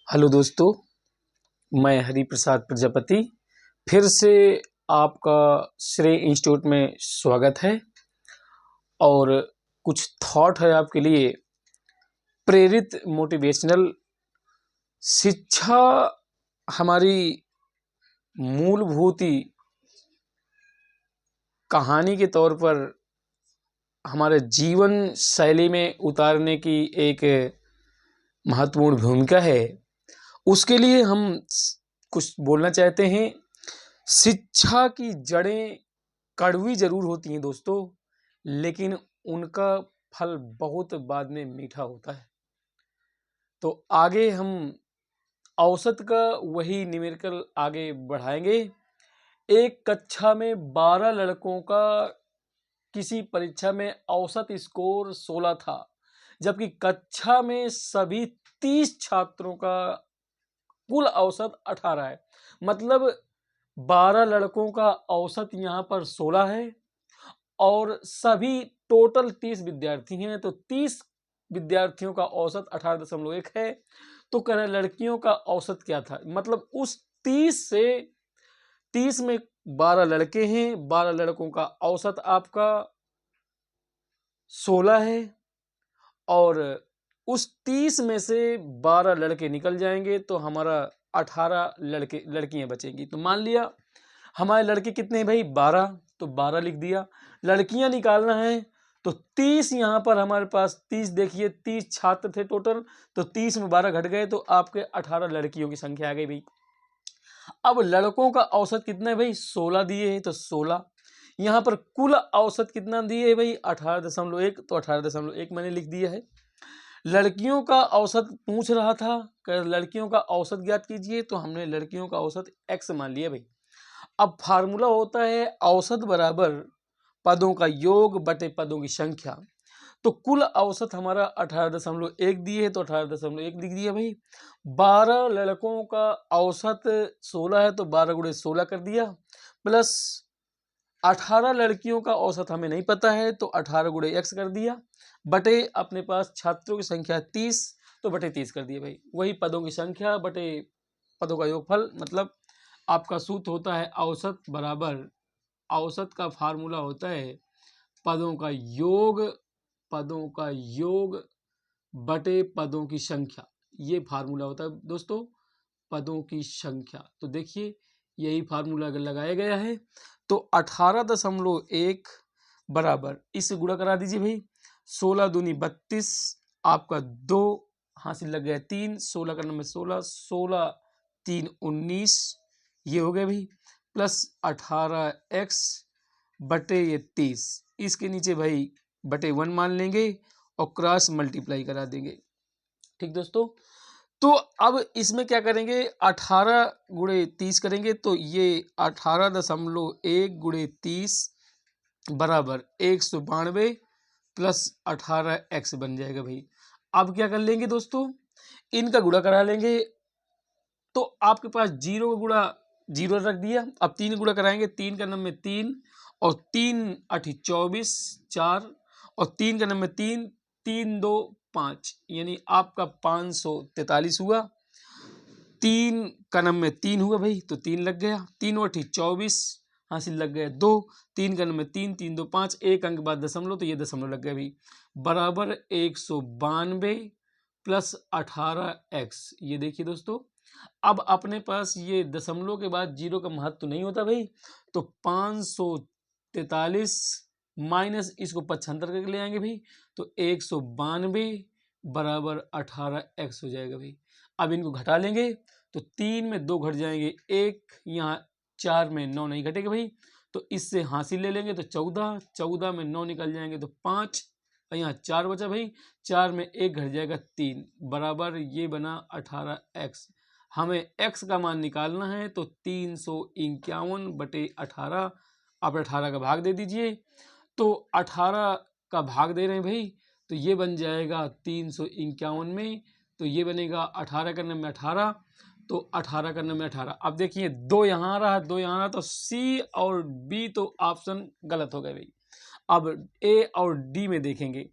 Hello दोस्तों, मैं हरिप्रसाद प्रजापति फिर से आपका श्रेय इंस्टीट्यूट में स्वागत है। और कुछ थॉट है आपके लिए। प्रेरित मोटिवेशनल शिक्षा हमारी मूलभूत कहानी के तौर पर हमारे जीवन शैली में उतारने की एक महत्वपूर्ण भूमिका है। उसके लिए हम कुछ बोलना चाहते हैं। शिक्षा की जड़ें कड़वी जरूर होती हैं दोस्तों, लेकिन उनका फल बहुत बाद में मीठा होता है। तो आगे हम औसत का वही न्यूमेरिकल आगे बढ़ाएंगे। एक कक्षा में 12 लड़कों का किसी परीक्षा में औसत स्कोर 16 था, जबकि कक्षा में सभी 30 छात्रों का कुल औसत 18 है। मतलब 12 लड़कों का औसत यहाँ पर 16 है और सभी टोटल 30 विद्यार्थी हैं, तो 30 विद्यार्थियों का औसत 18.1 है। तो कह रहे लड़कियों का औसत क्या था, मतलब उस 30 में 12 लड़के हैं, 12 लड़कों का औसत आपका 16 है और उस 30 में से 12 लड़के निकल जाएंगे तो हमारा 18 लड़कियां बचेंगी। तो मान लिया हमारे लड़के कितने हैं भाई, 12, तो 12 लिख दिया। लड़कियां निकालना है तो 30 यहाँ पर हमारे पास 30, देखिए 30 छात्र थे टोटल, तो 30 में 12 घट गए तो आपके 18 लड़कियों की संख्या आ गई भाई। अब लड़कों का औसत कितना है भाई, 16 दिए है तो 16। यहाँ पर कुल औसत कितना दिए है भाई, 18.1, तो 18.1 मैंने लिख दिया है। लड़कियों का औसत पूछ रहा था, लड़कियों का औसत ज्ञात कीजिए, तो हमने लड़कियों का औसत x मान लिया भाई। अब फार्मूला होता है औसत बराबर पदों का योग बटे पदों की संख्या। तो कुल औसत हमारा 18.1 दिए है तो 18.1 लिख दिया भाई। 12 लड़कों का औसत 16 है तो 12 गुणे 16 कर दिया, प्लस 18 लड़कियों का औसत हमें नहीं पता है तो 18 गुणे x कर दिया, बटे अपने पास छात्रों की संख्या 30, तो बटे 30 कर दिया भाई। वही पदों की संख्या बटे पदों का योगफल, मतलब आपका सूत्र होता है औसत बराबर, औसत का फार्मूला होता है पदों का योग बटे पदों की संख्या। ये फार्मूला होता है दोस्तों, पदों की संख्या। तो देखिए यही फार्मूला अगर लगाया गया है तो 18.1 बराबर, इससे गुणा करा दीजिए भाई। 16 दूनी 32, आपका 2 हासिल लग गया 3, 16 का नंबर 16, 16 3 19, ये हो गया भाई, प्लस 18x बटे ये 30, इसके नीचे भाई बटे 1 मान लेंगे और क्रॉस मल्टीप्लाई करा देंगे। ठीक दोस्तों, तो अब इसमें क्या करेंगे, 18 गुणे 30 करेंगे तो ये 18.1 गुणे 30 बराबर 192 प्लस 18x बन जाएगा भाई। अब क्या कर लेंगे दोस्तों, इनका गुणा करा लेंगे, तो आपके पास जीरो का गुणा जीरो रख दिया। अब 3 गुणा कराएंगे, 3 का नंबर 3 और 3 8 24 4 और 3 का नंबर 3, 3 2 5, यानी आपका 543 हुआ। 3 का नंबर 3 हुआ भाई तो 3 लग गया, 3 और 24 हासिल लग गया 2, 3 का नंबर 3, 3 2 5, एक अंक बाद दशमलव, तो ये दशमलव लग गया भाई, बराबर 192 प्लस 18x। ये देखिए दोस्तों, अब अपने पास ये दशमलव के बाद जीरो का महत्व तो नहीं होता भाई, तो 543 माइनस इसको 75 करके ले आएंगे भाई, तो 192 बराबर 18x हो जाएगा भाई। अब इनको घटा लेंगे तो 3 में 2 घट जाएंगे, 1 यहाँ 4 में 9 नहीं घटेगा भाई, तो इससे हासिल ले लेंगे तो 14, 14 में 9 निकल जाएंगे तो 5, और यहाँ 4 बचा भाई, 4 में 1 घट जाएगा 3, बराबर ये बना 18x। हमें x का मान निकालना है तो 351 बटे 18, आप 18 का भाग दे दीजिए, तो 18 का भाग दे रहे हैं भाई, तो ये बन जाएगा 351 में, तो ये बनेगा 18 का नंबर 18, तो 18 का नंबर 18। अब देखिए 2 यहाँ आ रहा है, 2 यहाँ आ रहा, तो सी और बी तो ऑप्शन गलत हो गए भाई। अब ए और डी में देखेंगे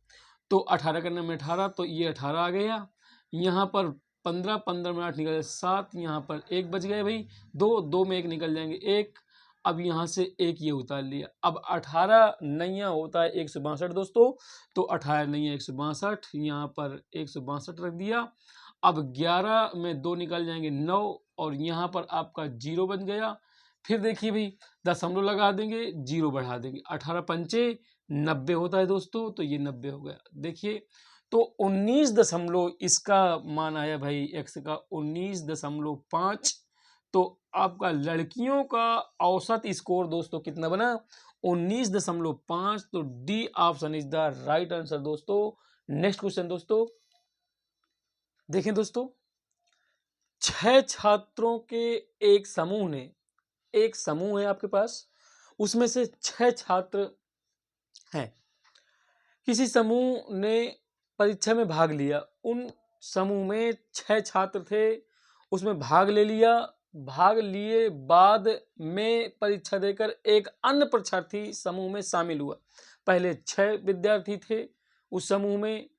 तो 18 का नंबर 18, तो ये 18 आ गया। यहाँ पर 15 15 में 8 निकल जाए 7, यहाँ पर 1 बच गए भाई, 2 में 1 निकल जाएंगे 1। अब यहाँ से 1 ये उतार लिया। अब 18 नैया होता है 162 दोस्तों, तो 18 नैया 162, यहाँ पर 162 रख दिया। अब 11 में 2 निकल जाएंगे 9, और यहाँ पर आपका 0 बन गया। फिर देखिए भाई दशमलव लगा देंगे, 0 बढ़ा देंगे, 18 पंचे 90 होता है दोस्तों, तो ये 90 हो गया। देखिए तो 19 दशमलव इसका मान आया भाई x का 19.5। तो आपका लड़कियों का औसत स्कोर दोस्तों कितना बना 19.5। तो D option is the right answer दोस्तों। नेक्स्ट क्वेश्चन दोस्तों देखें दोस्तों, 6 छात्रों के एक समूह है आपके पास, उसमें से 6 छात्र हैं। किसी समूह ने परीक्षा में भाग लिया, उन समूह में 6 छात्र थे, उसमें भाग ले लिया। भाग लिए बाद में परीक्षा देकर एक अन्य परीक्षार्थी समूह में शामिल हुआ। पहले 6 विद्यार्थी थे उस समूह में,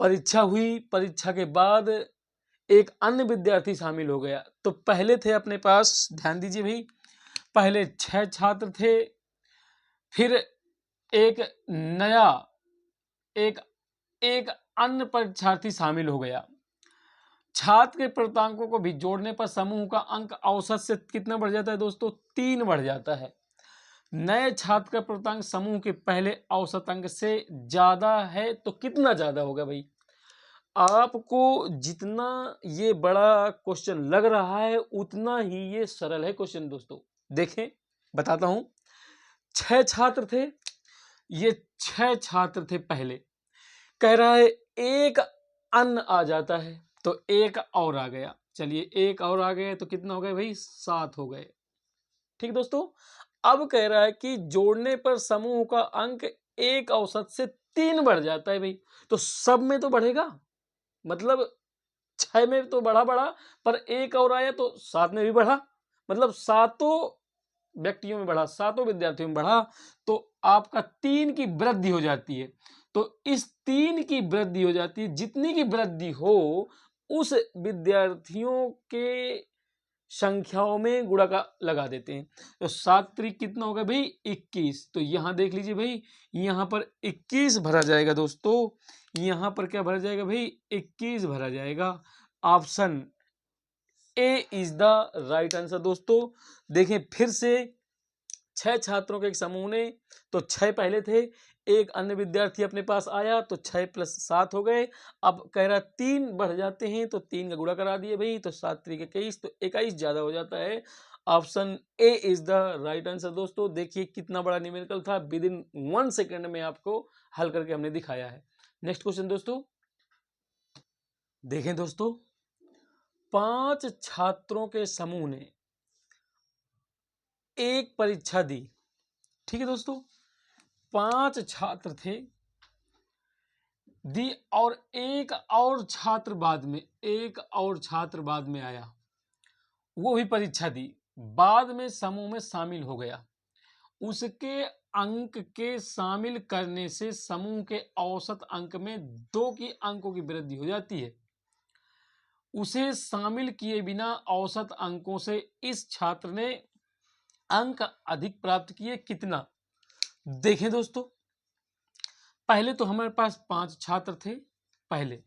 परीक्षा हुई, परीक्षा के बाद एक अन्य विद्यार्थी शामिल हो गया। तो पहले थे अपने पास, ध्यान दीजिए भाई, पहले 6 छात्र थे, फिर एक नया एक अन्य परीक्षार्थी शामिल हो गया। छात्र के प्राप्तांकों को भी जोड़ने पर समूह का अंक औसत से कितना बढ़ जाता है दोस्तों 3 बढ़ जाता है। नए छात्र का प्राप्तांक समूह के पहले औसत अंक से ज्यादा है, तो कितना ज्यादा होगा भाई। आपको जितना ये बड़ा क्वेश्चन लग रहा है उतना ही ये सरल है क्वेश्चन दोस्तों। देखें बताता हूं, 6 छात्र थे, ये 6 छात्र थे पहले, कह रहा है एक अन्य आ जाता है, तो एक और आ गया। चलिए एक और आ गया तो कितना हो गया भाई 7 हो गए। ठीक दोस्तों, अब कह रहा है कि जोड़ने पर समूह का अंक एक औसत से 3 बढ़ जाता है भाई। तो सब में तो बढ़ेगा, मतलब 6 में तो बढ़ा, पर एक और आया तो 7 में भी बढ़ा, मतलब 7 व्यक्तियों में बढ़ा, 7 विद्यार्थियों में बढ़ा, तो आपका 3 की वृद्धि हो जाती है। तो इस 3 की वृद्धि हो जाती है, जितनी की वृद्धि हो उस विद्यार्थियों के संख्याओं में गुणा का लगा देते हैं। तो 7 त्रिक कितना होगा भाई 21। तो यहां देख लीजिए भाई, यहां पर 21 भरा जाएगा दोस्तों, यहां पर क्या भरा जाएगा भाई 21 भरा जाएगा। Option A is the right answer दोस्तों। देखें फिर से, 6 छात्रों के एक समूह ने, तो 6 पहले थे, एक अन्य विद्यार्थी अपने पास आया, तो 6 + 7 हो गए। अब कह रहा 3 बढ़ जाते हैं, तो 3 का गुणा करा दिए भाई, तो 7 × 3 = 21, तो 21 ज्यादा हो जाता है। Option A is the right answer दोस्तों। देखिए कितना बड़ा न्यूमेरिकल था, विद इन 1 सेकेंड में आपको हल करके हमने दिखाया है। नेक्स्ट क्वेश्चन दोस्तों देखें दोस्तों, 5 छात्रों के समूह ने एक परीक्षा दी। ठीक है दोस्तों, 5 छात्र थे, दी, और एक और छात्र बाद में आया, वो भी परीक्षा दी, बाद में समूह में शामिल हो गया। उसके अंक के शामिल करने से समूह के औसत अंक में 2 की अंकों की वृद्धि हो जाती है। उसे शामिल किए बिना औसत अंकों से इस छात्र ने अंक अधिक प्राप्त किए, कितना। देखें दोस्तों, पहले तो हमारे पास 5 छात्र थे पहले,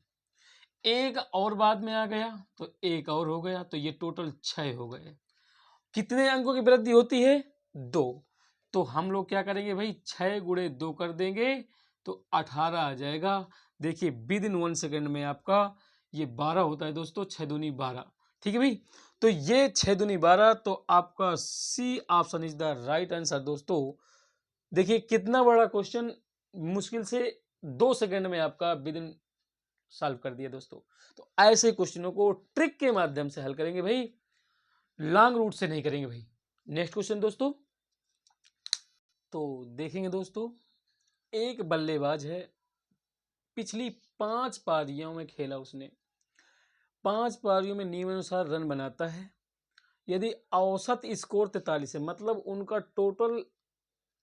एक और बाद में आ गया, तो एक और हो गया, तो ये टोटल 6 हो गए। कितने अंकों की वृद्धि होती है 2। तो हम लोग क्या करेंगे भाई 6 × 2 कर देंगे, तो 18 आ जाएगा। देखिए विद इन 1 सेकेंड में आपका ये 12 होता है दोस्तों, 6 दूनी 12। ठीक है भाई, तो ये 6 दूनी 12, तो आपका C option is the right answer दोस्तों। देखिए कितना बड़ा क्वेश्चन, मुश्किल से 2 सेकेंड में आपका विद इन सॉल्व कर दिया दोस्तों। तो ऐसे क्वेश्चनों को ट्रिक के माध्यम से हल करेंगे भाई, लॉन्ग रूट से नहीं करेंगे भाई। नेक्स्ट क्वेश्चन दोस्तों, तो देखेंगे दोस्तों, एक बल्लेबाज है, पिछली 5 पारियों में खेला उसने, 5 पारियों में नियमानुसार रन बनाता है। यदि औसत स्कोर 43 है, मतलब उनका टोटल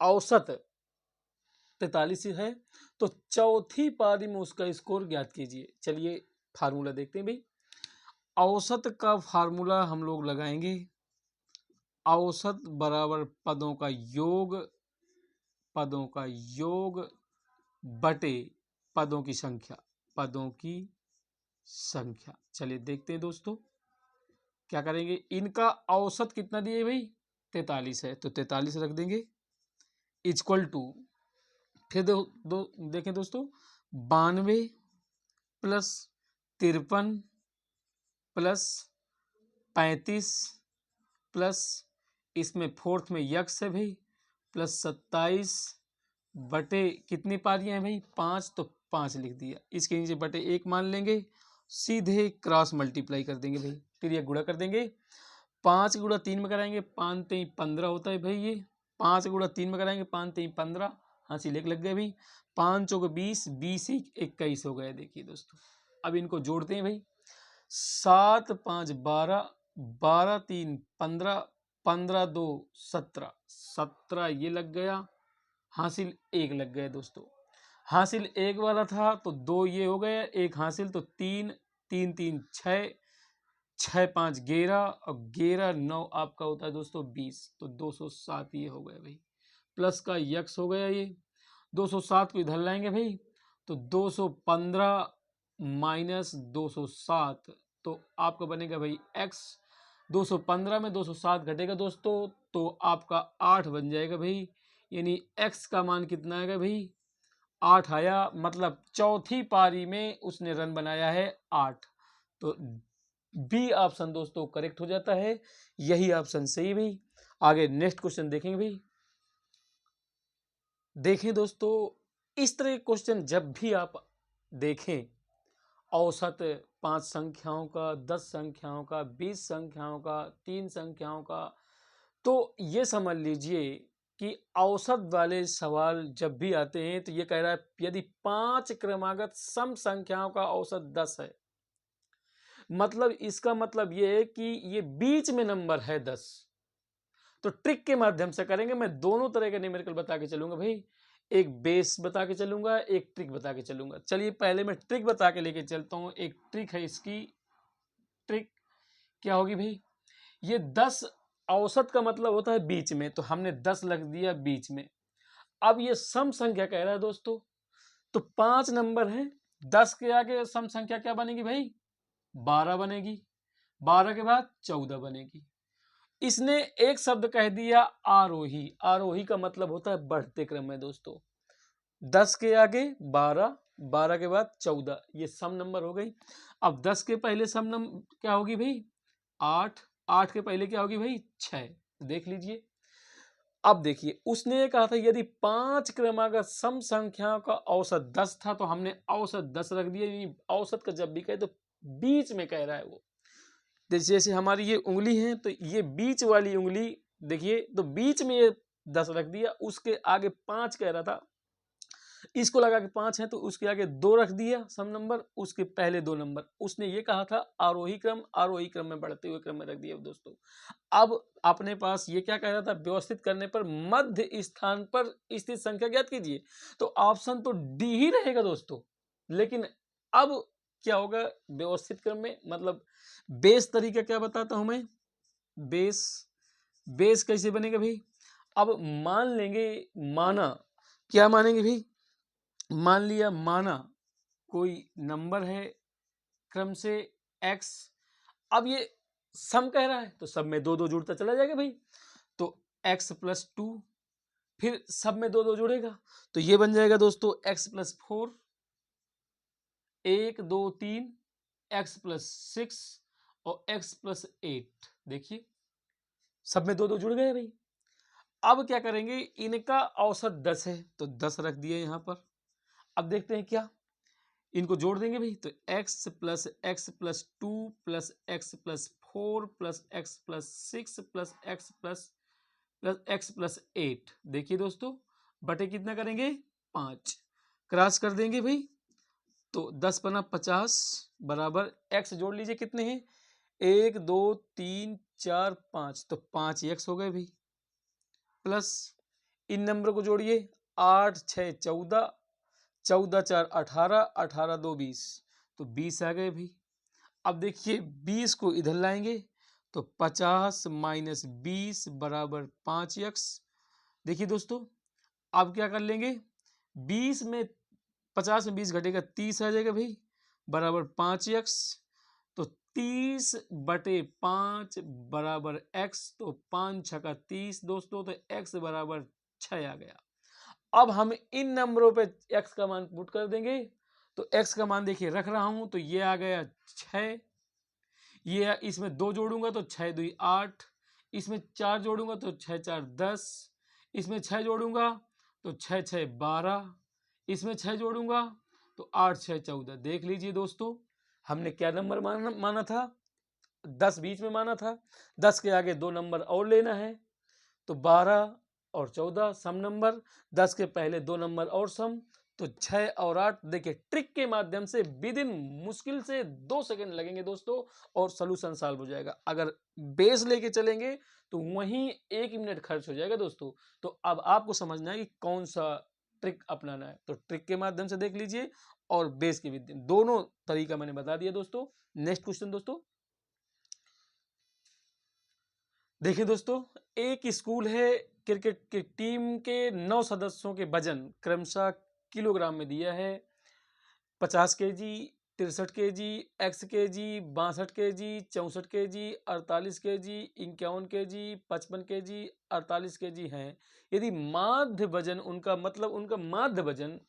औसत 43 है, तो चौथी पारी में उसका स्कोर ज्ञात कीजिए। चलिए फार्मूला देखते हैं भाई। औसत का फार्मूला हम लोग लगाएंगे, औसत बराबर पदों का योग बटे पदों की संख्या। चलिए देखते हैं दोस्तों क्या करेंगे। इनका औसत कितना दिए भाई, 43 है, तो 43 रख देंगे इक्वल टू, फिर देखें दोस्तों, 92 प्लस 53 प्लस 35 प्लस इसमें फोर्थ में यक्स है भाई, प्लस 27 बटे कितनी पारियां हैं भाई, 5, तो 5 लिख दिया। इसके नीचे बटे 1 मान लेंगे, सीधे क्रॉस मल्टीप्लाई कर देंगे भाई, फिर ये गुणा कर देंगे। 5 गुणा 3 में कराएंगे, 5 3 15 होता है भाई, ये 5 गुणा 3 में कराएंगे, 5 3 15, हंसी लेख लग गए भाई, 5 चौके 20, 20 21 हो गए। देखिए दोस्तों अब इनको जोड़ते हैं भाई, 7 5 12, 12 3 15, 15 2 17, 17 ये लग गया, हासिल 1 लग गए दोस्तों। हासिल 1 वाला था तो 2 ये हो गए, 1 हासिल, तो 3 3 3 6, 6 5 11, और 11 9 आपका होता है दोस्तों 20, तो 207 ये हो गया भाई। प्लस का यक्स हो गया, ये 207 को इधर लाएंगे भाई, तो 215 माइनस 207, तो आपका बनेगा भाई एक्स। 215 में 207 घटेगा दोस्तों, तो आपका 8 बन जाएगा भाई, यानी एक्स का मान कितना आएगा भाई, 8 आया। मतलब चौथी पारी में उसने रन बनाया है 8, तो बी ऑप्शन दोस्तों करेक्ट हो जाता है, यही ऑप्शन सही भाई। आगे नेक्स्ट क्वेश्चन देखेंगे भाई। देखें दोस्तों, इस तरह के क्वेश्चन जब भी आप देखें, औसत 5 संख्याओं का, 10 संख्याओं का, 20 संख्याओं का, 3 संख्याओं का, तो ये समझ लीजिए कि औसत वाले सवाल जब भी आते हैं तो ये कह रहा है यदि 5 क्रमागत सम संख्याओं का औसत 10 है, मतलब इसका मतलब ये है कि ये बीच में नंबर है 10, तो ट्रिक के माध्यम से करेंगे। मैं दोनों तरह के न्यूमेरिकल बता के चलूंगा भाई, एक बेस बता के चलूंगा, एक ट्रिक बता के चलूंगा। चलिए पहले मैं ट्रिक बता के लेके चलता हूं। एक ट्रिक है, इसकी ट्रिक क्या होगी भाई, ये 10 औसत का मतलब होता है बीच में, तो हमने 10 लग दिया बीच में। अब ये सम संख्या कह रहा है दोस्तों, तो 5 नंबर है, 10 के आगे सम संख्या क्या बनेगी भाई, 12 बनेगी, 12 के बाद 14 बनेगी। इसने एक शब्द कह दिया आरोही, आरोही का मतलब होता है बढ़ते क्रम में दोस्तों। 10 के आगे 12, 12 के बाद 14, ये सम नंबर हो गई। अब 10 के पहले सम नंबर क्या होगी भाई, 8, 8 के पहले क्या होगी भाई, 6। देख लीजिए, अब देखिए उसने ये कहा था यदि 5 क्रमागत सम संख्याओं का औसत 10 था, तो हमने औसत 10 रख दिया, यानी औसत का जब भी कहे तो बीच में कह रहा है वो। जैसे हमारी ये उंगली है, तो ये बीच वाली उंगली देखिए, तो बीच में ये 10 रख दिया, उसके आगे 5 कह रहा था, इसको लगा के 5 है तो उसके आगे 2 रख दिया सम नंबर, उसके पहले 2 नंबर। उसने ये कहा था आरोही क्रम में बढ़ते हुए क्रम में रख दिया दोस्तों। अब अपने पास ये क्या कह रहा था, व्यवस्थित करने पर मध्य स्थान पर स्थित संख्या ज्ञात कीजिए, तो ऑप्शन तो डी ही रहेगा दोस्तों। लेकिन अब क्या होगा व्यवस्थित क्रम में, मतलब बेस तरीका क्या बताता हूं मैं, बेस कैसे बनेगा भाई। अब मान लेंगे, माना क्या मानेंगे भाई, मान लिया, माना कोई नंबर है क्रम से x, अब ये सम कह रहा है तो सब में 2 2 जुड़ता चला जाएगा भाई, तो x प्लस 2, फिर सब में 2 2 जुड़ेगा, तो ये बन जाएगा दोस्तों x प्लस 4, 1 2 3, x प्लस 6 और x प्लस 8। देखिए सब में 2 2 जुड़ गए भाई। अब क्या करेंगे, इनका औसत 10 है तो 10 रख दिए यहां पर। अब देखते हैं क्या, इनको जोड़ देंगे भाई, तो x plus 2 plus x plus 4 plus x plus 6 plus x plus 8। देखिए दोस्तों बटे कितना करेंगे, 5, क्रॉस कर देंगे भाई, तो 10 बना 50 बराबर x जोड़ लीजिए कितने हैं, 1 2 3 4 5, तो 5 x हो गए भाई, प्लस इन नंबर को जोड़िए, 8 6 14, 14 4 18, 18 2 20, तो 20 आ गए भाई। अब देखिए 20 को इधर लाएंगे तो 50 माइनस 20 बराबर 5x। देखिए दोस्तों अब क्या कर लेंगे, 20 में 50 में 20 घटेगा 30 आ जाएगा भाई, बराबर 5x। तो 30/5 बराबर x, तो 5 छका 30 दोस्तों, तो x बराबर 6 आ गया। अब हम इन नंबरों पे x का मान पुट कर देंगे, तो x का मान देखिए रख रहा हूं, तो ये आ गया 6, ये इसमें 2 जोड़ूंगा तो 6 2 8, इसमें 4 जोड़ूंगा तो 6 4 10, इसमें 6 जोड़ूंगा तो 6 6 12, इसमें 6 जोड़ूंगा तो 8 6 14। देख लीजिए दोस्तों हमने क्या नंबर माना था, 10 बीच में माना था, 10 के आगे 2 नंबर और लेना है, तो 12 और 14 सम नंबर, 10 के पहले 2 नंबर और सम, तो 6 और 8। देखिए ट्रिक के माध्यम से विद इन मुश्किल से 2 सेकंड लगेंगे दोस्तों और सॉल्यूशन सॉल्व हो जाएगा। अगर बेस लेके चलेंगे तो वहीं 1 मिनट खर्च हो जाएगा दोस्तों। तो अब आपको समझना है कि कौन सा ट्रिक अपनाना है, तो ट्रिक के माध्यम से देख लीजिए और बेस की विधि, दोनों तरीका मैंने बता दिया दोस्तों। नेक्स्ट क्वेश्चन दोस्तों देखिए दोस्तों, एक स्कूल है, क्रिकेट की टीम के 9 सदस्यों के वजन क्रमशः किलोग्राम में दिया है, 50 KG, 63 KG, x KG, 62 KG, 64 KG, 48 KG, 51 KG, 55 KG, 48 KG हैं। यदि माध्य वजन उनका, मतलब उनका माध्य वजन,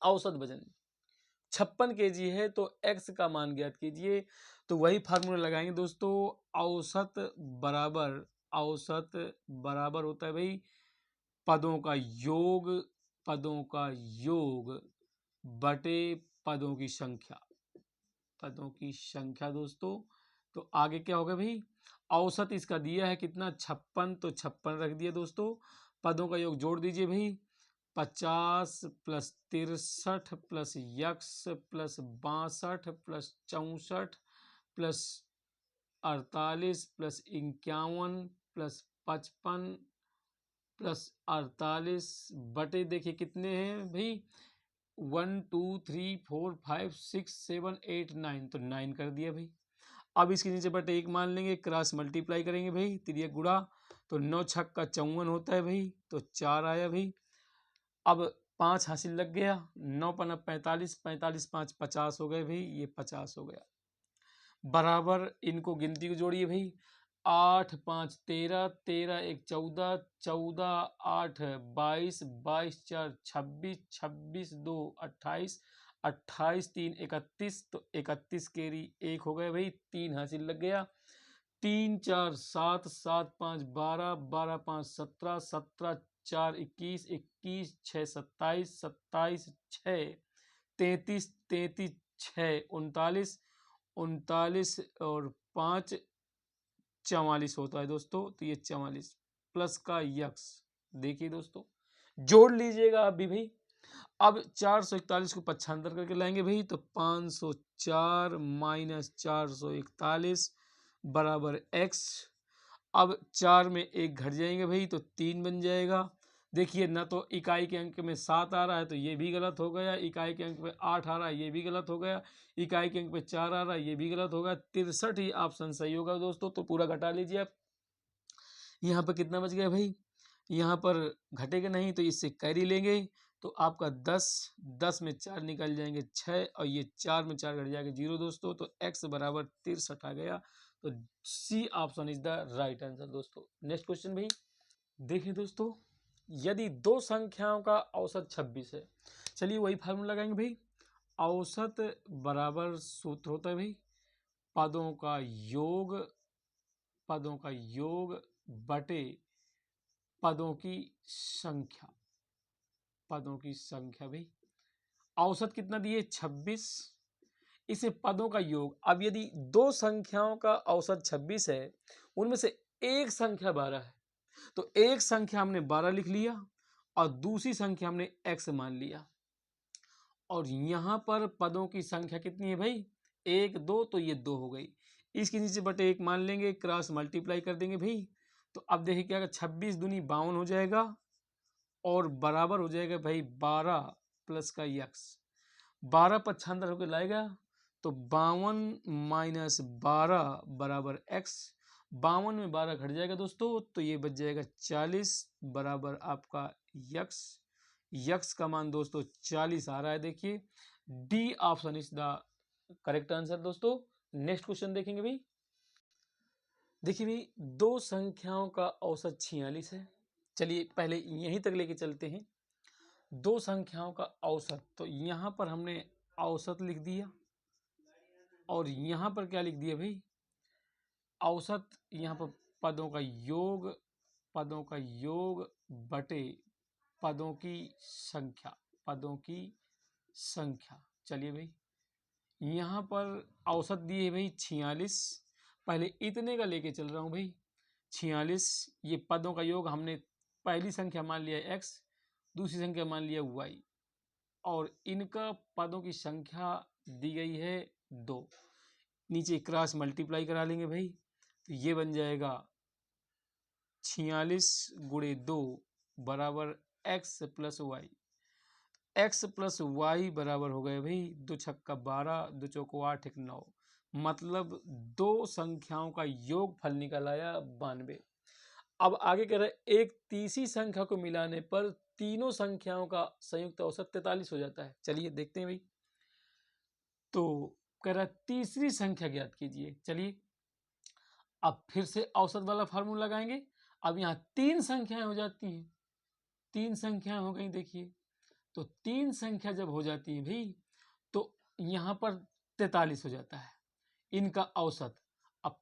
औसत वजन 56 केजी है, तो x का मान ज्ञात कीजिए। तो वही फार्मूला लगाएंगे दोस्तों, औसत बराबर होता है भाई पदों का योग, पदों का योग बटे पदों की संख्या, पदों की संख्या दोस्तों। तो आगे क्या होगा भाई, औसत इसका दिया है कितना 56, तो 56 रख दिया दोस्तों, पदों का योग जोड़ दीजिए भाई, 50 plus 63 plus x plus 62 plus 64 plus 48 plus 51 plus 55 plus 48 बटे देखिए कितने हैं भाई, 1 2 3 4 5 6 7 8 9, तो 9 कर दिया भाई। अब इसके नीचे बटे 1 मान लेंगे, क्रॉस मल्टीप्लाई करेंगे भाई, तिरिया गुड़ा, तो 9 छक्का का 54 होता है भाई, तो 4 आया भाई। अब 5 हासिल लग गया, 9 पना 45, 45 5 50 हो गए भाई, ये 50 हो गया। बराबर इनको गिनती को जोड़िए भाई, 8 5 13, 13 1 14, 14 8 22, 22 4 26, 26 2 28, 28 3 31, तो 31 केरी 1 हो गए भाई, 3 हासिल लग गया, 3 4 7, 7 5 12, 12 5 17, 17 4 21, 21 6 27, 27 6 33, 33 6 39, 39 और 5 44 होता है दोस्तों, तो ये 44 प्लस का यक्स। देखिए दोस्तों जोड़ लीजिएगा आप भी भाई। अब 441 को पक्षांतर करके लाएंगे भाई, तो 504 माइनस 441 बराबर x। अब 4 में 1 घट जाएंगे भाई, तो 3 बन जाएगा। देखिए ना, तो इकाई के अंक में 7 आ रहा है, तो ये भी गलत हो गया, इकाई के अंक में 8 आ रहा है, ये भी गलत हो गया, इकाई के अंक में 4 आ रहा है, ये भी गलत होगा, 63 ही ऑप्शन सही होगा दोस्तों। तो पूरा घटा लीजिए आप, यहाँ पर कितना बच गया भाई, यहाँ पर घटेगा नहीं तो इससे कैरी लेंगे, तो आपका 10, 10 में 4 निकल जाएंगे 6, और ये 4 में 4 घट जाएगा 0 दोस्तों, तो x बराबर 63 आ गया। तो C option is the right answer दोस्तों। नेक्स्ट क्वेश्चन भाई देखिए दोस्तों, यदि दो संख्याओं का औसत 26 है, चलिए वही फार्मूला लगाएंगे भाई, औसत बराबर सूत्र होता है भाई पदों का योग, पदों का योग बटे पदों की संख्या, पदों की संख्या भाई। औसत कितना दिए 26, इसे पदों का योग। अब यदि दो संख्याओं का औसत 26 है, उनमें से एक संख्या 12 है, तो एक संख्या हमने 12 लिख लिया और दूसरी संख्या हमने x मान लिया, और यहां पर पदों की संख्या कितनी है भाई 1 2, तो ये 2 हो गई, इसके नीचे बटे 1 मान लेंगे, क्रॉस मल्टीप्लाई कर देंगे भाई। तो अब देखिए क्या 26 दूनी 52 हो जाएगा, और बराबर हो जाएगा भाई 12 प्लस का यक्स, 12 पक्षांतर होकर लाएगा, तो 52 माइनस 12 बराबर x। 52 में 12 घट जाएगा दोस्तों, तो ये बच जाएगा 40 बराबर आपका यक्स। यक्स का मान दोस्तों 40 आ रहा है। देखिए D option is the correct answer दोस्तों। नेक्स्ट क्वेश्चन देखेंगे भाई। देखिए भाई, दो संख्याओं का औसत 46 है। चलिए पहले यहीं तक लेके चलते हैं। दो संख्याओं का औसत, तो यहाँ पर हमने औसत लिख दिया और यहाँ पर क्या लिख दिया भाई, औसत। यहाँ पर पदों का योग, पदों का योग बटे पदों की संख्या, पदों की संख्या। चलिए भाई, यहाँ पर औसत दिए है भाई 46। पहले इतने का लेके चल रहा हूँ भाई 46। ये पदों का योग हमने पहली संख्या मान लिया x, दूसरी संख्या मान लिया y, और इनका पदों की संख्या दी गई है 2। नीचे क्रॉस मल्टीप्लाई करा लेंगे भाई, तो ये बन जाएगा 46 गुणे 2 बराबर x plus Y. x plus Y बराबर हो गए भाई 2 छक्का 12, 2 चौको 8, 1 9। मतलब दो संख्याओं का योग फल निकल आया 92। अब आगे कह रहा है एक तीसरी संख्या को मिलाने पर तीनों संख्याओं का संयुक्त औसत 43 हो जाता है। चलिए देखते हैं भाई। तो कह रहा है तीसरी संख्या ज्ञात कीजिए। चलिए अब फिर से औसत वाला फार्मूला लगाएंगे। अब यहाँ तीन संख्याएं हो जाती हैं, तीन संख्याएं हो गई। देखिए तो तीन संख्या जब हो जाती है भाई, तो यहाँ पर 43 हो जाता है इनका औसत। अब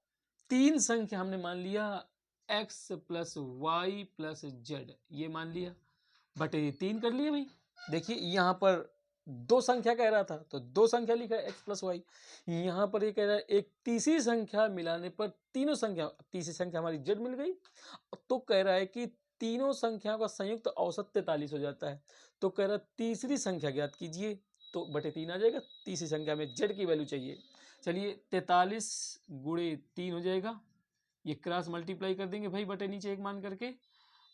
तीन संख्या हमने मान लिया x plus Y plus Z, ये मान लिया बटे ये 3 कर लिए भाई। देखिए यहाँ पर दो संख्या कह रहा था तो दो संख्या लिखा है x प्लस वाई। यहाँ पर ये कह रहा है एक तीसरी संख्या मिलाने पर तीनों संख्या, तीसरी संख्या हमारी z मिल गई, तो कह रहा है कि तीनों संख्याओं का संयुक्त औसत 43 हो जाता है। तो कह रहा है तीसरी संख्या ज्ञात कीजिए, तो बटे 3 आ जाएगा। तीसरी संख्या में z की वैल्यू चाहिए। चलिए 43 गुणे 3 हो जाएगा, ये क्रॉस मल्टीप्लाई कर देंगे भाई बटे नीचे एक मान करके,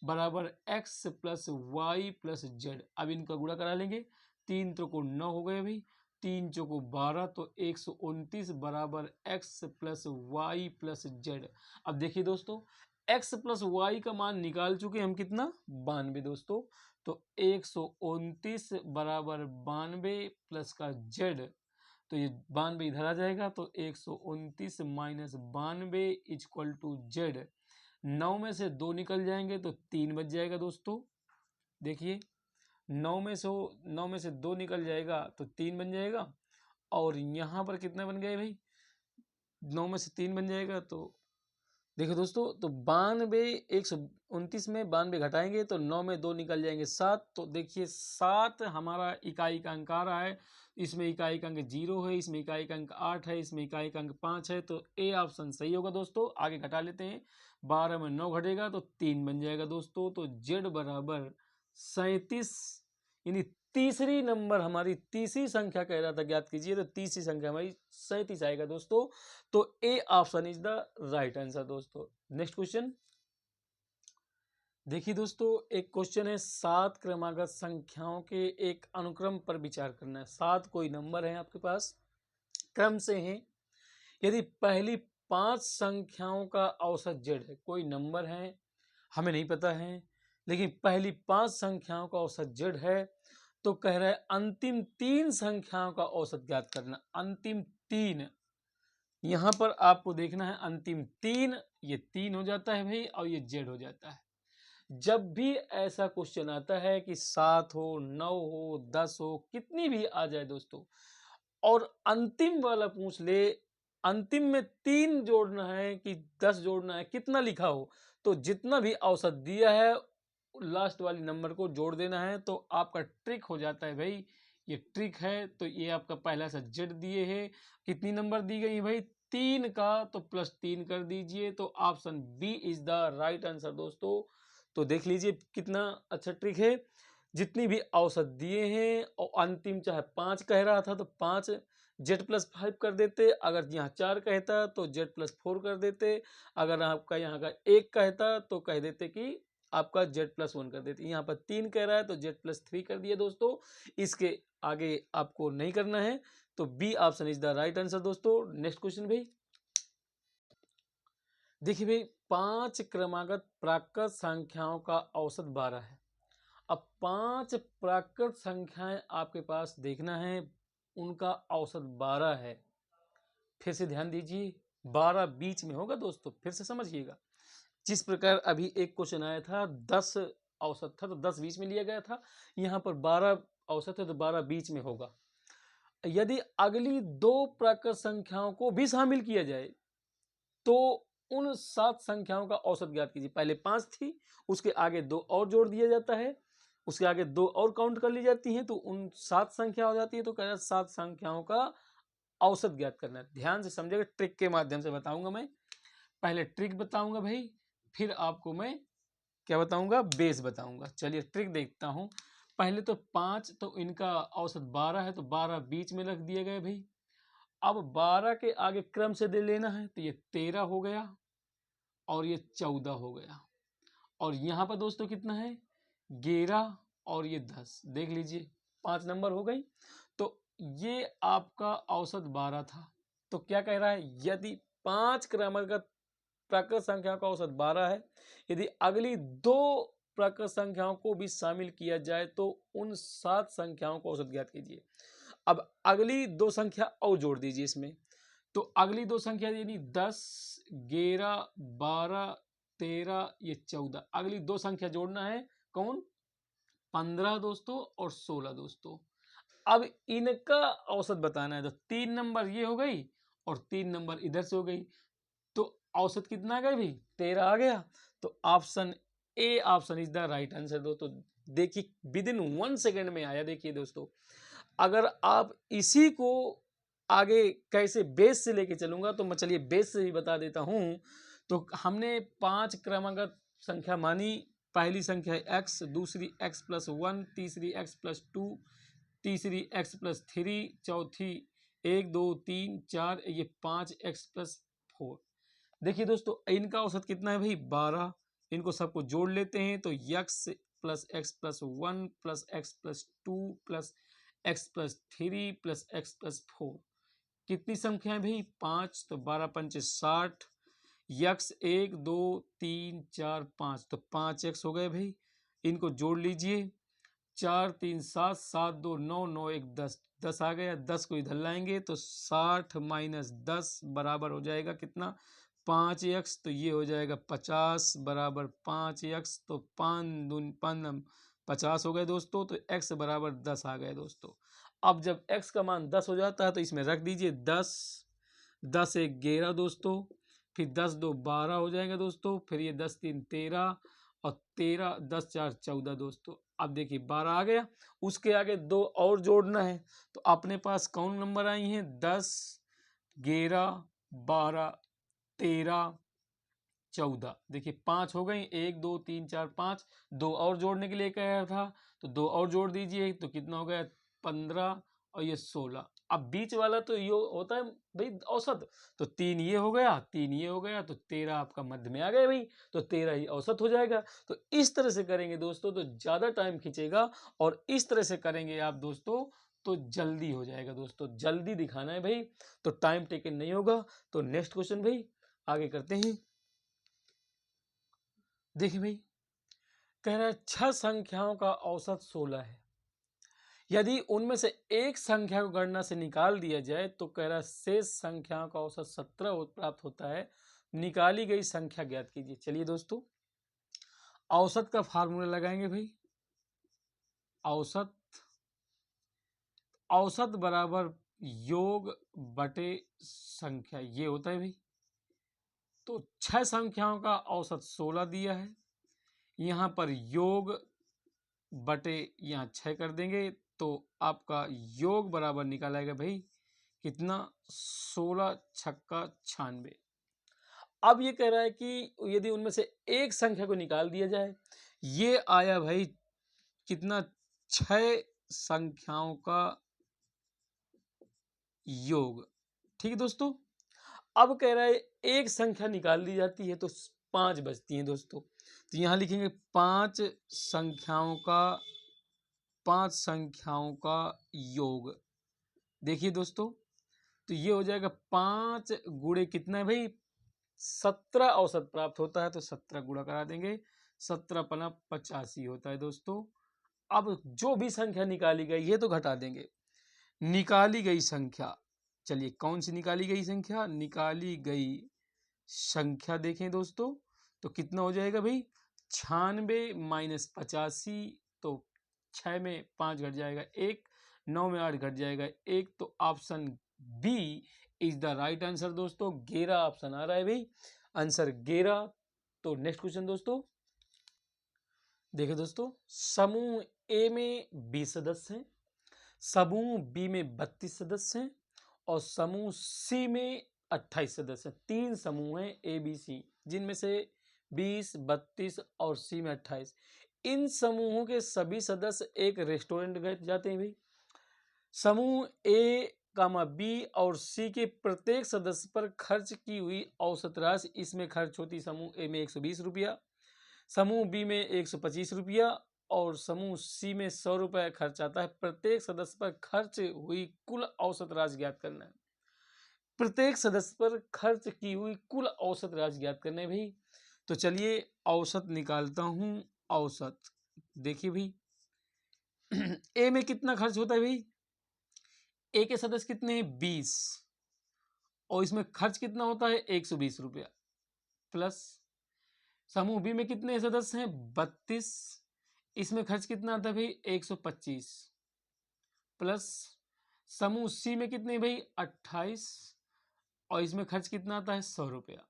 बराबर x plus Y plus Z. अब इनका गुणा करा लेंगे, 3 त्रिको 9 हो गए भाई, 3 चौको 12, तो 129 बराबर x plus Y plus Z. अब देखिए दोस्तों x प्लस वाई का मान निकाल चुके हम कितना, 92 दोस्तों। तो 129 बराबर 92 प्लस का z, तो ये 92 इधर आ जाएगा, तो 129 माइनस 92 इक्वल टू जेड। 9 में से 2 निकल जाएंगे तो 3 बच जाएगा दोस्तों। देखिए 9 में से 2 निकल जाएगा तो 3 बन जाएगा, और यहाँ पर कितना बन गए भाई, 9 में से 3 बन जाएगा। तो देखो दोस्तों, तो 92, 129 में 92 घटाएंगे तो 9 में 2 निकल जाएंगे 7। तो देखिए 7 हमारा इकाई का अंक आ रहा है। इसमें इकाई का अंक 0 है, इसमें इकाई का अंक 8 है, इसमें इकाई का अंक 5 है। तो ए ऑप्शन सही होगा दोस्तों। आगे घटा लेते हैं, 12 में 9 घटेगा तो 3 बन जाएगा दोस्तों। तो जेड बराबर 37, यानी तीसरी नंबर हमारी तीसरी संख्या कह रहा था ज्ञात कीजिए, तो तीसरी संख्या हमारी 37 आएगा दोस्तों। तो A option is the right answer दोस्तों। नेक्स्ट क्वेश्चन देखिए दोस्तों, एक क्वेश्चन है 7 क्रमागत संख्याओं के एक अनुक्रम पर विचार करना है। 7 कोई नंबर है आपके पास, क्रम से हैं। यदि पहली 5 संख्याओं का औसत जेड है, कोई नंबर है हमें नहीं पता है, लेकिन पहली 5 संख्याओं का औसत जेड है, तो कह रहा है अंतिम 3 संख्याओं का औसत ज्ञात करना। अंतिम 3, यहां पर आपको देखना है अंतिम 3, ये 3 हो जाता है भाई, और ये जेड हो जाता है। जब भी ऐसा क्वेश्चन आता है कि 7 हो, 9 हो, 10 हो, कितनी भी आ जाए दोस्तों, और अंतिम वाला पूछ ले अंतिम में 3 जोड़ना है कि 10 जोड़ना है, कितना लिखा हो, तो जितना भी औसत दिया है लास्ट वाली नंबर को जोड़ देना है, तो आपका ट्रिक हो जाता है भाई। ये ट्रिक है। तो ये आपका पहला सा जेड दिए है, कितनी नंबर दी गई भाई, 3 का, तो +3 कर दीजिए। तो option B is the right answer दोस्तों। तो देख लीजिए कितना अच्छा ट्रिक है। जितनी भी औसत दिए हैं और अंतिम चाहे 5 कह रहा था तो 5 z+5 कर देते, अगर यहाँ 4 कहता तो z+4 कर देते, अगर आपका यहाँ का 1 कहता तो कह देते कि आपका z+1 कर देते। यहाँ पर 3 कह रहा है तो z+3 कर दिए दोस्तों। इसके आगे आपको नहीं करना है। तो B option is the right answer दोस्तों। नेक्स्ट क्वेश्चन भाई, देखिए भाई 5 क्रमागत प्राकृत संख्याओं का औसत 12 है। अब 5 प्राकृत संख्याएं आपके पास देखना है, उनका औसत 12 है। फिर से ध्यान दीजिए, 12 बीच में होगा दोस्तों, फिर से समझिएगा। जिस प्रकार अभी एक क्वेश्चन आया था 10 औसत था तो 10 बीच में लिया गया था, यहाँ पर 12 औसत है तो 12 बीच में होगा। यदि अगली 2 प्राकृत संख्याओं को भी शामिल किया जाए तो उन 7 संख्याओं का औसत ज्ञात कीजिए। पहले 5 थी, उसके आगे 2 और जोड़ दिया जाता है, उसके आगे 2 और काउंट कर ली जाती हैं तो उन 7 संख्या हो जाती है। तो कह रहा 7 संख्याओं का औसत ज्ञात करना है। ध्यान से समझिएगा, ट्रिक के माध्यम से बताऊंगा मैं। पहले ट्रिक बताऊंगा भाई, फिर आपको मैं क्या बताऊंगा, बेस बताऊंगा। चलिए ट्रिक देखता हूं। पहले तो 5, तो इनका औसत 12 है तो 12 बीच में रख दिए गए भाई। अब 12 के आगे क्रम से दे लेना है तो ये 13 हो गया और ये 14 हो गया। और यहाँ पर दोस्तों कितना है, 11 और ये 10। देख लीजिए 5 नंबर हो गई। तो ये आपका औसत 12 था। तो क्या कह रहा है, यदि 5 क्रमागत प्राकृत संख्या का औसत 12 है, यदि अगली 2 प्राकृत संख्याओं को भी शामिल किया जाए तो उन 7 संख्याओं का औसत ज्ञात कीजिए। अब अगली 2 संख्या और जोड़ दीजिए इसमें। तो अगली 2 संख्या यानी 10, 11, 12, 13, ये 14। अगली 2 संख्या जोड़ना है, कौन, 15 दोस्तों और 16 दोस्तों। अब इनका औसत बताना है तो 3 नंबर ये हो गई और 3 नंबर इधर से हो गई। तो औसत कितना आ गया भाई, 13 आ गया। तो option A option is the right answer दोस्तों। देखिए विद इन 1 सेकेंड में आया। देखिए दोस्तों, अगर आप इसी को आगे कैसे बेस से लेके चलूंगा तो मैं चलिए बेस से ही बता देता हूं। तो हमने 5 क्रमागत संख्या मानी। पहली संख्या x, दूसरी x प्लस 1, तीसरी x प्लस 2, तीसरी x प्लस 3, चौथी 1 2 3 4, ये 5x प्लस 4। देखिए दोस्तों इनका औसत कितना है भाई, 12। इनको सबको जोड़ लेते हैं तो x plus x plus 1 plus x plus 2 plus x plus 3 plus x plus 4। कितनी संख्या है भाई, 5। तो 12 पंचे 60, यक्स 1 2 3 4 5, तो 5x हो गए भाई। इनको जोड़ लीजिए, 4 3 7, 7 2 9, 9 1 10, 10 आ गया। 10 को इधर लाएंगे तो 60 माइनस 10 बराबर हो जाएगा कितना, 5x। तो ये हो जाएगा 50 बराबर 5x। तो 5 दून 50 हो गए दोस्तों। तो x बराबर 10 आ गए दोस्तों। अब जब x का मान 10 हो जाता है तो इसमें रख दीजिए 10, 10 1 11 दोस्तों, फिर 10 2 12 हो जाएगा दोस्तों, फिर ये 10 3 13 और 13 10 4 14 दोस्तों। अब देखिए 12 आ गया, उसके आगे 2 और जोड़ना है तो अपने पास कौन नंबर आई हैं, 10 11 12 13 14। देखिए 5 हो गई, 1 2 3 4 5। 2 और जोड़ने के लिए कहा था तो 2 और जोड़ दीजिए तो कितना हो गया, 15 और ये 16। अब बीच वाला तो ये होता है भाई औसत। तो 3 ये हो गया, 3 ये हो गया, तो 13 आपका मध्य में आ गया भाई। तो 13 ही औसत हो जाएगा। तो इस तरह से करेंगे दोस्तों तो ज़्यादा टाइम खींचेगा, और इस तरह से करेंगे आप दोस्तों तो जल्दी हो जाएगा दोस्तों। जल्दी दिखाना है भाई, तो टाइम टेकन नहीं होगा। तो नेक्स्ट क्वेश्चन भाई आगे करते हैं। देखिए भाई कह रहा है 6 संख्याओं का औसत 16 है। यदि उनमें से एक संख्या को गणना से निकाल दिया जाए तो कह रहा है शेष संख्याओं का औसत 17 प्राप्त होता है। निकाली गई संख्या ज्ञात कीजिए। चलिए दोस्तों औसत का फार्मूला लगाएंगे भाई। औसत, औसत बराबर योग बटे संख्या, ये होता है भाई। तो 6 संख्याओं का औसत 16 दिया है, यहाँ पर योग बटे यहाँ 6 कर देंगे तो आपका योग बराबर निकालेगा भाई कितना, 16 छक्का 96। अब ये कह रहा है कि यदि उनमें से एक संख्या को निकाल दिया जाए, ये आया भाई कितना, 6 संख्याओं का योग। ठीक है दोस्तों। अब कह रहा है एक संख्या निकाल दी जाती है तो 5 बचती हैं दोस्तों। तो यहाँ लिखेंगे 5 संख्याओं का योग देखिए दोस्तों, तो ये हो जाएगा 5 गुणे कितना है भाई, 17 औसत प्राप्त होता है, तो 17 गुणा करा देंगे, 17 पना 85 होता है दोस्तों। अब जो भी संख्या निकाली गई है तो घटा देंगे। निकाली गई संख्या, चलिए कौन सी निकाली गई संख्या, निकाली गई संख्या देखें दोस्तों, तो कितना हो जाएगा भाई, 96 माइनस 85, तो 6 में 5 घट जाएगा 1, 9 में 8 घट जाएगा 1, तो option B is the right answer दोस्तों। 11 ऑप्शन आ रहा है भाई, आंसर 11। तो नेक्स्ट क्वेश्चन दोस्तों, देखिए दोस्तों, समूह ए में 20 सदस्य हैं, समूह बी में 32 सदस्य हैं और समूह सी में 28 सदस्य हैं। 3 समूह हैं ए बी सी, जिनमें से 20, 32 और सी में 28। इन समूहों के सभी सदस्य एक रेस्टोरेंट गए जाते हैं भाई। समूह ए कामा बी और सी के प्रत्येक सदस्य पर खर्च की हुई औसत राशि, इसमें खर्च होती समूह ए में 120 रुपया, समूह बी में 125 रुपया और समूह सी में 100 रुपया खर्च आता है। प्रत्येक सदस्य पर खर्च हुई कुल औसत राशि ज्ञात करना है। प्रत्येक सदस्य पर खर्च की हुई कुल औसत राशि ज्ञात करना है भाई। तो चलिए औसत निकालता हूं। औसत देखिए भाई, ए में कितना खर्च होता है भाई, ए के सदस्य कितने हैं 20 और इसमें खर्च कितना होता है 120 रुपया, प्लस समूह बी में कितने सदस्य हैं 32, इसमें खर्च कितना आता है भाई 125, प्लस समूह सी में कितने भाई 28 और इसमें खर्च कितना आता है 100 रुपया।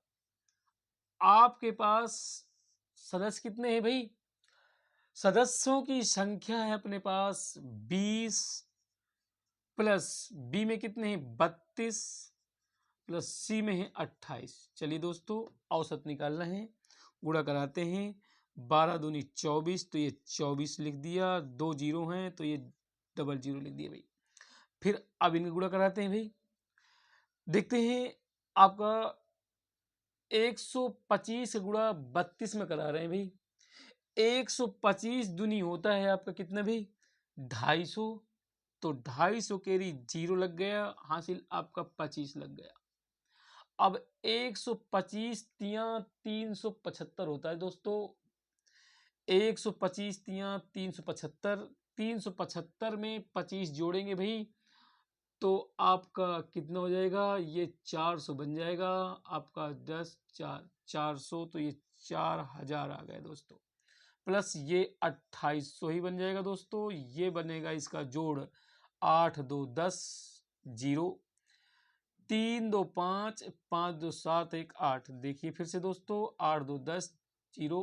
आपके पास सदस्य कितने हैं भाई, सदस्यों की संख्या है अपने पास 20, प्लस बी में कितने हैं 32, प्लस सी में है 28। चलिए दोस्तों औसत निकालना है, गुणा कराते हैं, 12 दूनी 24, तो ये 24 लिख दिया, 2 जीरो हैं तो ये डबल जीरो लिख दिया भाई। फिर अब इनका गुणा कराते हैं भाई, देखते हैं आपका 125 गुणा 32 में करा रहे हैं भाई। 125 दूनी होता है आपका कितना भाई 250, तो 250 केरी जीरो लग गया, हासिल आपका 25 लग गया। अब 125 तिया 375 होता है दोस्तों, 125 तिया 375, 375 में 25 जोड़ेंगे भाई तो आपका कितना हो जाएगा, ये 400 बन जाएगा आपका, 10 4 400, तो ये 4000 आ गया दोस्तों, प्लस ये 2800 ही बन जाएगा दोस्तों। ये बनेगा इसका जोड़ 8 2 10 जीरो, 3 2 5 5 2 7 1 8। देखिए फिर से दोस्तों, 8 2 10 जीरो,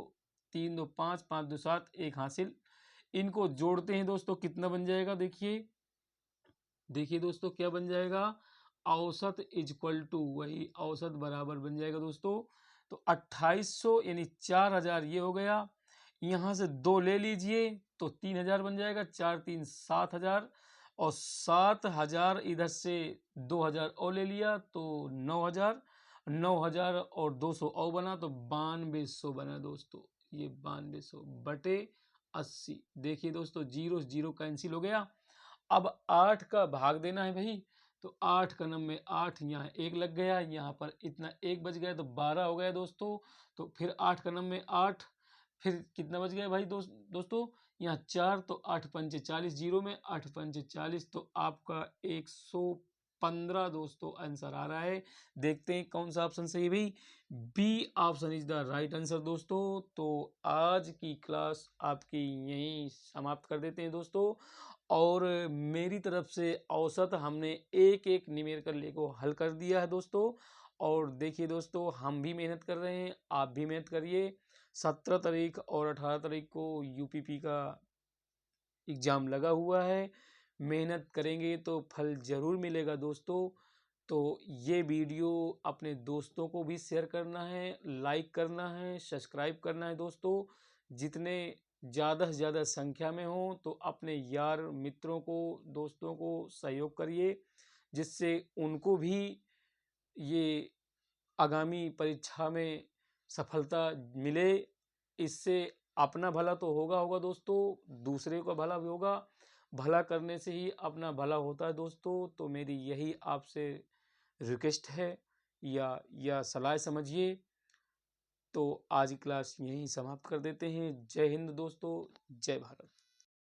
3 2 5 5 2 7 1 हासिल। इनको जोड़ते हैं दोस्तों, कितना बन जाएगा, देखिए देखिए दोस्तों क्या बन जाएगा, औसत इक्वल टू वही औसत बराबर बन जाएगा दोस्तों। तो 2800 यानी 4000 ये हो गया, यहाँ से 2 ले लीजिए तो 3000 बन जाएगा, 4 3 7000 और 7000 इधर से 2000 और ले लिया तो 9000, 9000 और 200 और बना तो 9200 बना दोस्तों। ये 9200 बटे 80। देखिए दोस्तों जीरो जीरो कैंसिल हो गया। अब 8 का भाग देना है भाई, तो 8 का नंबर में 8, यहाँ 1 लग गया, यहाँ पर इतना 1 बच गया तो 12 हो गया दोस्तों। तो फिर 8 का नंबर में 8, फिर कितना बच गया भाई दोस्तों, यहाँ 4, तो 8 पंचे 40, जीरो में 8 पंचे 40, तो आपका 115 दोस्तों आंसर आ रहा है। देखते हैं कौन सा ऑप्शन सही है भाई, B option is the right answer दोस्तों। तो आज की क्लास आपकी यहीं समाप्त कर देते हैं दोस्तों, और मेरी तरफ से औसत हमने एक एक न्यूमेरिकल ले को हल कर दिया है दोस्तों। और देखिए दोस्तों, हम भी मेहनत कर रहे हैं, आप भी मेहनत करिए। 17 तारीख और 18 तारीख को यूपीपी का एग्ज़ाम लगा हुआ है, मेहनत करेंगे तो फल ज़रूर मिलेगा दोस्तों। तो ये वीडियो अपने दोस्तों को भी शेयर करना है, लाइक करना है, सब्सक्राइब करना है दोस्तों। जितने ज़्यादा से ज़्यादा संख्या में हो तो अपने यार मित्रों को, दोस्तों को सहयोग करिए, जिससे उनको भी ये आगामी परीक्षा में सफलता मिले। इससे अपना भला तो होगा होगा दोस्तों, दूसरे का भला भी होगा। भला करने से ही अपना भला होता है दोस्तों। तो मेरी यही आपसे रिक्वेस्ट है या सलाह समझिए। तो आज की क्लास यहीं समाप्त कर देते हैं। जय हिंद दोस्तों, जय भारत।